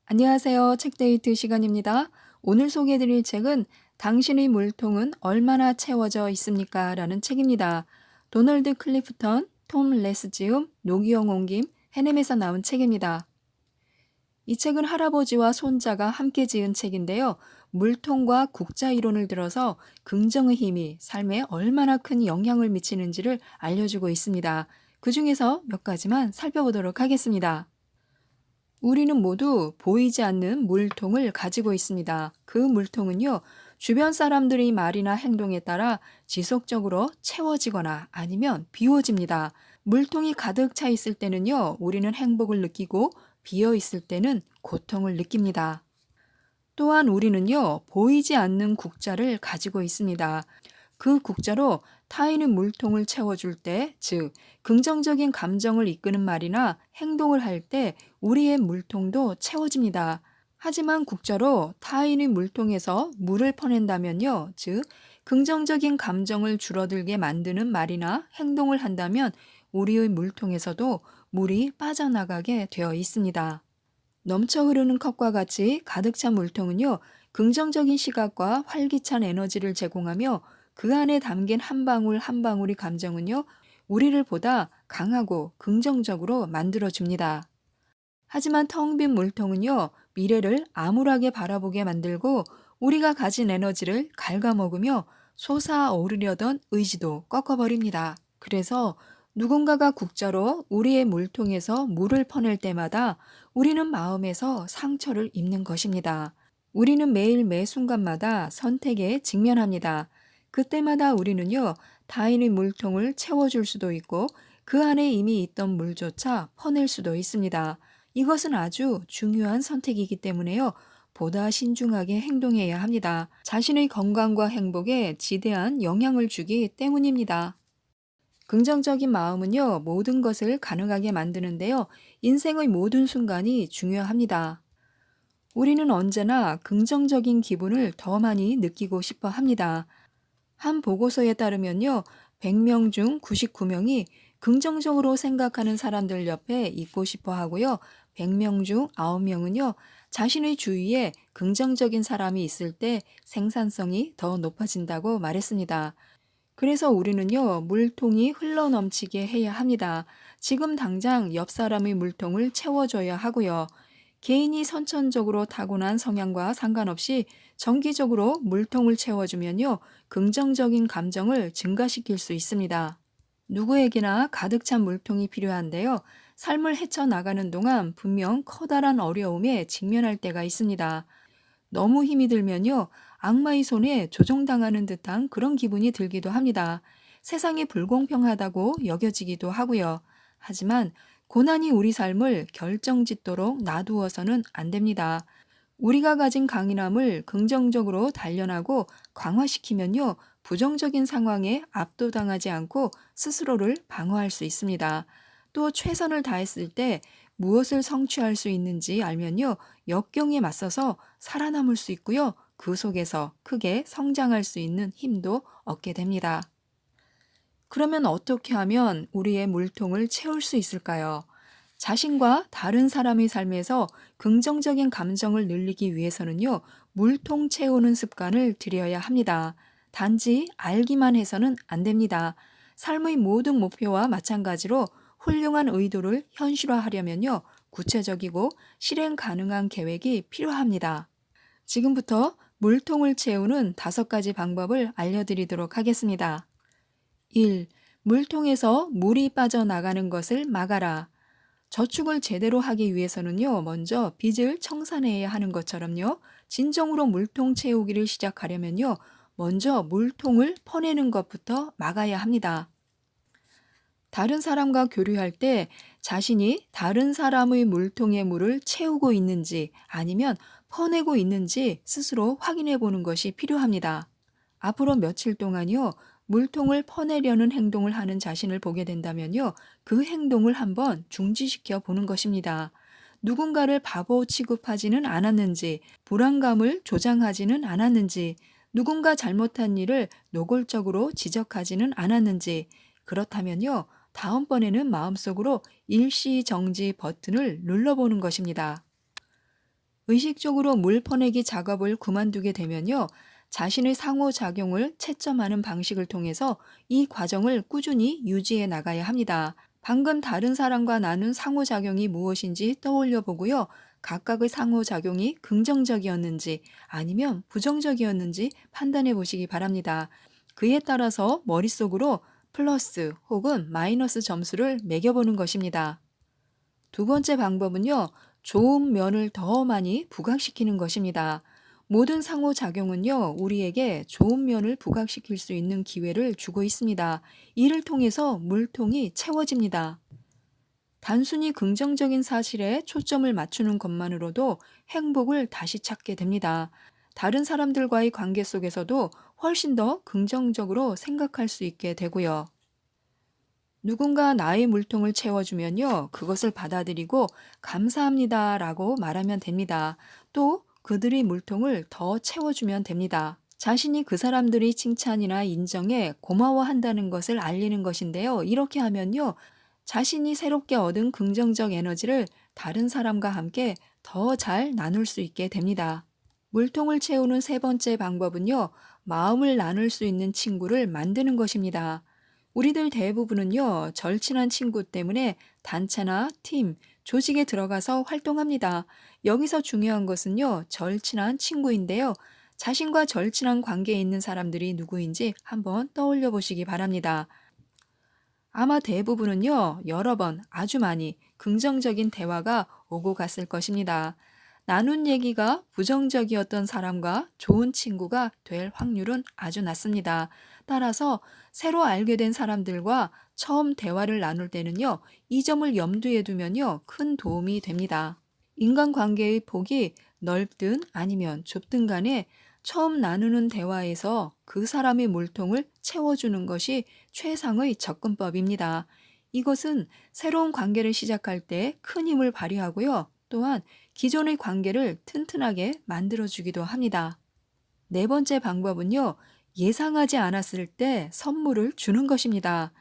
안녕하세요. 책데이트 시간입니다. 오늘 소개해드릴 책은 당신의 물통은 얼마나 채워져 있습니까? 라는 책입니다. 도널드 클리프턴, 톰 레스지움, 노기영 옮김, 해냄에서 나온 책입니다. 이 책은 할아버지와 손자가 함께 지은 책인데요. 물통과 국자 이론을 들어서 긍정의 힘이 삶에 얼마나 큰 영향을 미치는지를 알려주고 있습니다. 그 중에서 몇 가지만 살펴보도록 하겠습니다. 우리는 모두 보이지 않는 물통을 가지고 있습니다. 그 물통은요, 주변 사람들의 말이나 행동에 따라 지속적으로 채워지거나 아니면 비워집니다. 물통이 가득 차 있을 때는요, 우리는 행복을 느끼고 비어 있을 때는 고통을 느낍니다. 또한 우리는요, 보이지 않는 국자를 가지고 있습니다. 그 국자로 타인의 물통을 채워줄 때, 즉, 긍정적인 감정을 이끄는 말이나 행동을 할 때 우리의 물통도 채워집니다. 하지만 국자로 타인의 물통에서 물을 퍼낸다면요, 즉, 긍정적인 감정을 줄어들게 만드는 말이나 행동을 한다면 우리의 물통에서도 물이 빠져나가게 되어 있습니다. 넘쳐 흐르는 컵과 같이 가득 찬 물통은요, 긍정적인 시각과 활기찬 에너지를 제공하며 그 안에 담긴 한 방울 한 방울의 감정은요, 우리를 보다 강하고 긍정적으로 만들어줍니다. 하지만 텅 빈 물통은요, 미래를 암울하게 바라보게 만들고 우리가 가진 에너지를 갉아먹으며 솟아오르려던 의지도 꺾어버립니다. 그래서 누군가가 국자로 우리의 물통에서 물을 퍼낼 때마다 우리는 마음에서 상처를 입는 것입니다. 우리는 매일 매 순간마다 선택에 직면합니다. 그때마다 우리는요, 타인의 물통을 채워줄 수도 있고 그 안에 이미 있던 물조차 퍼낼 수도 있습니다. 이것은 아주 중요한 선택이기 때문에요. 보다 신중하게 행동해야 합니다. 자신의 건강과 행복에 지대한 영향을 주기 때문입니다. 긍정적인 마음은요, 모든 것을 가능하게 만드는데요. 인생의 모든 순간이 중요합니다. 우리는 언제나 긍정적인 기분을 더 많이 느끼고 싶어 합니다. 한 보고서에 따르면요, 100명 중 99명이 긍정적으로 생각하는 사람들 옆에 있고 싶어 하고요, 100명 중 9명은요, 자신의 주위에 긍정적인 사람이 있을 때 생산성이 더 높아진다고 말했습니다. 그래서 우리는요, 물통이 흘러 넘치게 해야 합니다. 지금 당장 옆 사람의 물통을 채워줘야 하고요. 개인이 선천적으로 타고난 성향과 상관없이 정기적으로 물통을 채워주면요, 긍정적인 감정을 증가시킬 수 있습니다. 누구에게나 가득 찬 물통이 필요한데요. 삶을 헤쳐나가는 동안 분명 커다란 어려움에 직면할 때가 있습니다. 너무 힘이 들면요, 악마의 손에 조종당하는 듯한 그런 기분이 들기도 합니다. 세상이 불공평하다고 여겨지기도 하고요. 하지만 고난이 우리 삶을 결정짓도록 놔두어서는 안 됩니다. 우리가 가진 강인함을 긍정적으로 단련하고 강화시키면요, 부정적인 상황에 압도당하지 않고 스스로를 방어할 수 있습니다. 또 최선을 다했을 때 무엇을 성취할 수 있는지 알면요, 역경에 맞서서 살아남을 수 있고요, 그 속에서 크게 성장할 수 있는 힘도 얻게 됩니다. 그러면 어떻게 하면 우리의 물통을 채울 수 있을까요? 자신과 다른 사람의 삶에서 긍정적인 감정을 늘리기 위해서는요, 물통 채우는 습관을 들여야 합니다. 단지 알기만 해서는 안 됩니다. 삶의 모든 목표와 마찬가지로 훌륭한 의도를 현실화하려면요, 구체적이고 실행 가능한 계획이 필요합니다. 지금부터 물통을 채우는 5가지 방법을 알려드리도록 하겠습니다. 1. 물통에서 물이 빠져나가는 것을 막아라. 저축을 제대로 하기 위해서는요, 먼저 빚을 청산해야 하는 것처럼요, 진정으로 물통 채우기를 시작하려면요, 먼저 물통을 퍼내는 것부터 막아야 합니다. 다른 사람과 교류할 때 자신이 다른 사람의 물통의 물을 채우고 있는지 아니면 퍼내고 있는지 스스로 확인해 보는 것이 필요합니다. 앞으로 며칠 동안요, 물통을 퍼내려는 행동을 하는 자신을 보게 된다면요, 그 행동을 한번 중지시켜 보는 것입니다. 누군가를 바보 취급하지는 않았는지, 불안감을 조장하지는 않았는지, 누군가 잘못한 일을 노골적으로 지적하지는 않았는지, 그렇다면요, 다음번에는 마음속으로 일시 정지 버튼을 눌러보는 것입니다. 의식적으로 물 퍼내기 작업을 그만두게 되면요. 자신의 상호작용을 채점하는 방식을 통해서 이 과정을 꾸준히 유지해 나가야 합니다. 방금 다른 사람과 나눈 상호작용이 무엇인지 떠올려 보고요. 각각의 상호작용이 긍정적이었는지 아니면 부정적이었는지 판단해 보시기 바랍니다. 그에 따라서 머릿속으로 플러스 혹은 마이너스 점수를 매겨보는 것입니다. 두 번째 방법은요, 좋은 면을 더 많이 부각시키는 것입니다. 모든 상호작용은요, 우리에게 좋은 면을 부각시킬 수 있는 기회를 주고 있습니다. 이를 통해서 물통이 채워집니다. 단순히 긍정적인 사실에 초점을 맞추는 것만으로도 행복을 다시 찾게 됩니다. 다른 사람들과의 관계 속에서도 훨씬 더 긍정적으로 생각할 수 있게 되고요. 누군가 나의 물통을 채워주면요, 그것을 받아들이고 감사합니다 라고 말하면 됩니다. 또 그들의 물통을 더 채워주면 됩니다. 자신이 그 사람들의 칭찬이나 인정에 고마워한다는 것을 알리는 것인데요. 이렇게 하면요, 자신이 새롭게 얻은 긍정적 에너지를 다른 사람과 함께 더 잘 나눌 수 있게 됩니다. 물통을 채우는 세 번째 방법은요, 마음을 나눌 수 있는 친구를 만드는 것입니다. 우리들 대부분은요, 절친한 친구 때문에 단체나 팀, 조직에 들어가서 활동합니다. 여기서 중요한 것은요, 절친한 친구인데요. 자신과 절친한 관계에 있는 사람들이 누구인지 한번 떠올려 보시기 바랍니다. 아마 대부분은요, 여러 번 아주 많이 긍정적인 대화가 오고 갔을 것입니다. 나눈 얘기가 부정적이었던 사람과 좋은 친구가 될 확률은 아주 낮습니다. 따라서 새로 알게 된 사람들과 처음 대화를 나눌 때는요, 이 점을 염두에 두면요, 큰 도움이 됩니다. 인간관계의 폭이 넓든 아니면 좁든 간에 처음 나누는 대화에서 그 사람의 물통을 채워주는 것이 최상의 접근법입니다. 이것은 새로운 관계를 시작할 때 큰 힘을 발휘하고요. 또한 기존의 관계를 튼튼하게 만들어주기도 합니다. 네 번째 방법은요, 예상하지 않았을 때 선물을 주는 것입니다.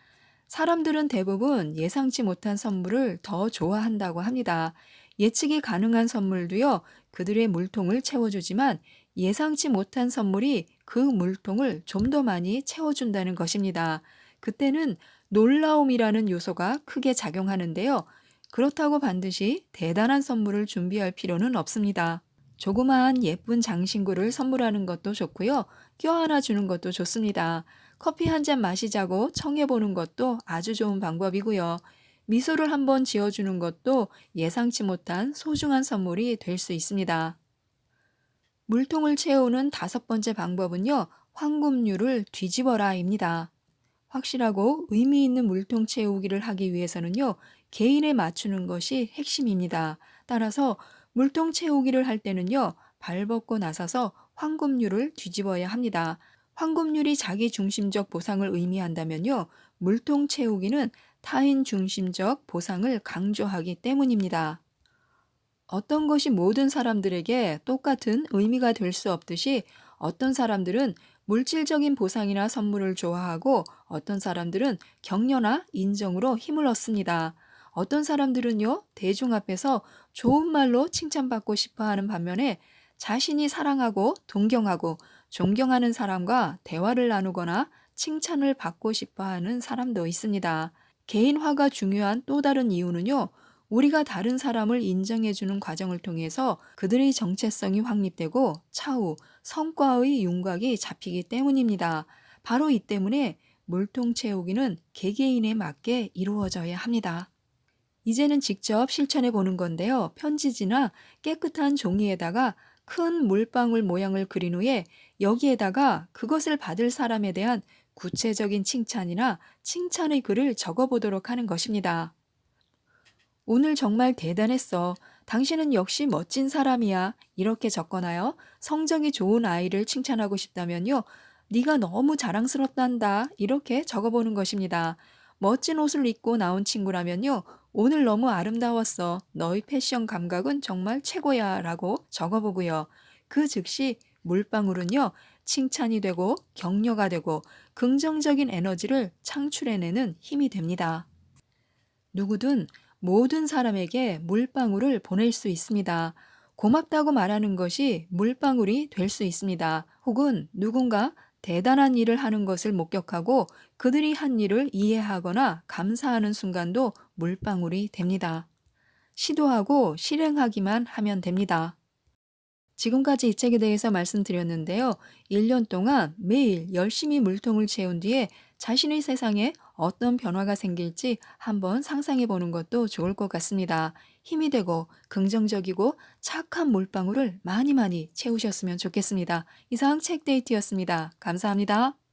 사람들은 대부분 예상치 못한 선물을 더 좋아한다고 합니다. 예측이 가능한 선물도요, 그들의 물통을 채워주지만 예상치 못한 선물이 그 물통을 좀 더 많이 채워준다는 것입니다. 그때는 놀라움이라는 요소가 크게 작용하는데요. 그렇다고 반드시 대단한 선물을 준비할 필요는 없습니다. 조그마한 예쁜 장신구를 선물하는 것도 좋고요. 껴안아 주는 것도 좋습니다. 커피 한 잔 마시자고 청해보는 것도 아주 좋은 방법이고요. 미소를 한번 지어주는 것도 예상치 못한 소중한 선물이 될 수 있습니다. 물통을 채우는 다섯 번째 방법은요, 황금률을 뒤집어라입니다. 확실하고 의미 있는 물통 채우기를 하기 위해서는요, 개인에 맞추는 것이 핵심입니다. 따라서 물통 채우기를 할 때는요, 발벗고 나서서 황금률을 뒤집어야 합니다. 황금률이 자기 중심적 보상을 의미한다면요, 물통 채우기는 타인 중심적 보상을 강조하기 때문입니다. 어떤 것이 모든 사람들에게 똑같은 의미가 될 수 없듯이 어떤 사람들은 물질적인 보상이나 선물을 좋아하고 어떤 사람들은 격려나 인정으로 힘을 얻습니다. 어떤 사람들은요, 대중 앞에서 좋은 말로 칭찬받고 싶어 하는 반면에 자신이 사랑하고 동경하고 존경하는 사람과 대화를 나누거나 칭찬을 받고 싶어 하는 사람도 있습니다. 개인화가 중요한 또 다른 이유는요, 우리가 다른 사람을 인정해주는 과정을 통해서 그들의 정체성이 확립되고 차후 성과의 윤곽이 잡히기 때문입니다. 바로 이 때문에 물통 채우기는 개개인에 맞게 이루어져야 합니다. 이제는 직접 실천해 보는 건데요. 편지지나 깨끗한 종이에다가 큰 물방울 모양을 그린 후에 여기에다가 그것을 받을 사람에 대한 구체적인 칭찬이나 칭찬의 글을 적어 보도록 하는 것입니다. 오늘 정말 대단했어. 당신은 역시 멋진 사람이야. 이렇게 적거나요. 성적이 좋은 아이를 칭찬하고 싶다면요. 네가 너무 자랑스럽단다. 이렇게 적어보는 것입니다. 멋진 옷을 입고 나온 친구라면요. 오늘 너무 아름다웠어. 너의 패션 감각은 정말 최고야. 라고 적어보고요. 그 즉시 물방울은요. 칭찬이 되고 격려가 되고 긍정적인 에너지를 창출해내는 힘이 됩니다. 누구든 모든 사람에게 물방울을 보낼 수 있습니다. 고맙다고 말하는 것이 물방울이 될 수 있습니다. 혹은 누군가 대단한 일을 하는 것을 목격하고 그들이 한 일을 이해하거나 감사하는 순간도 물방울이 됩니다. 시도하고 실행하기만 하면 됩니다. 지금까지 이 책에 대해서 말씀드렸는데요. 1년 동안 매일 열심히 물통을 채운 뒤에 자신의 세상에 어떤 변화가 생길지 한번 상상해 보는 것도 좋을 것 같습니다. 힘이 되고 긍정적이고 착한 물방울을 많이 많이 채우셨으면 좋겠습니다. 이상 책 데이트였습니다. 감사합니다.